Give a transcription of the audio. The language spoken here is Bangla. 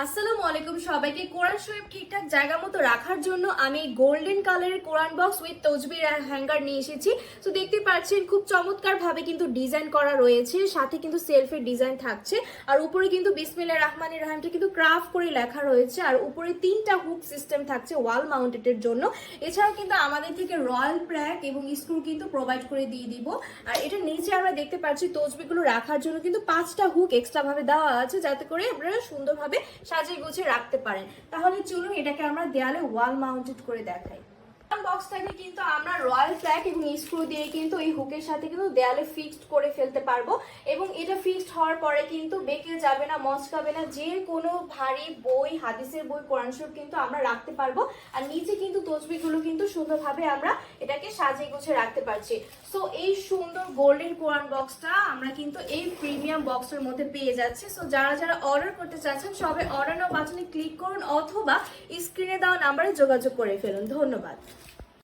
আসসালামু আলাইকুম সবাইকে। কোরআন শরীফ ঠিকঠাক জায়গা মতো রাখার জন্য আমি গোল্ডেন কালারের কোরআন বক্স উইথ তসবির হ্যাঙ্গার নিয়ে এসেছি। তো দেখতে পাচ্ছেন খুব চমৎকার ভাবে কিন্তু ডিজাইন করা রয়েছে, সাথে কিন্তু সেলফের ডিজাইন থাকছে, আর উপরে কিন্তু বিসমিল্লাহির রহমানির রহিমটা কিন্তু ক্রাফট করে লেখা রয়েছে, আর উপরে 3টা হুক সিস্টেম থাকছে ওয়াল মাউন্টেডের জন্য। এছাড়াও কিন্তু আমাদের থেকে রয়্যাল প্র্যাক এবং স্ক্রু কিন্তু প্রোভাইড করে দিয়ে দিব। আর এটা নিচে আমরা দেখতে পাচ্ছি তসবিগুলো রাখার জন্য কিন্তু 5টা হুক এক্সট্রা ভাবে দেওয়া আছে, যাতে করে আপনারা সুন্দরভাবে সাজিয়ে গুছিয়ে রাখতে পারেন। তাহলে চলুন এটাকে আমরা দেয়ালে ওয়াল মাউন্টেড করে দেখাই। বক্সটাকে কিন্তু আমরা রয়্যাল প্ল্যাক এবং স্ক্রু দিয়ে কিন্তু এই হুকের সাথে কিন্তু দেয়ালে ফিক্সড করে ফেলতে পারবো, এবং এটা ফিক্সড হওয়ার পরে কিন্তু বেঁকে যাবে না, মচকাবে না। যে কোনো ভারী বই, হাদিসের বই, কোরআন শরীফ কিন্তু আমরা রাখতে পারবো। আর নিচে কিন্তু তসবিহগুলো কিন্তু সুন্দরভাবে আমরা এটাকে সাজিয়ে গুছিয়ে রাখতে পারছি। সো এই সুন্দর গোল্ডেন কোরআন বক্সটা আমরা কিন্তু এই প্রিমিয়াম বক্সের মধ্যে পেয়ে যাচ্ছি। সো যারা যারা অর্ডার করতে চাচ্ছেন সবাই অর্ডার নাও বাটনে ক্লিক করুন, অথবা স্ক্রিনে দেওয়া নাম্বারে যোগাযোগ করে ফেলুন। ধন্যবাদ।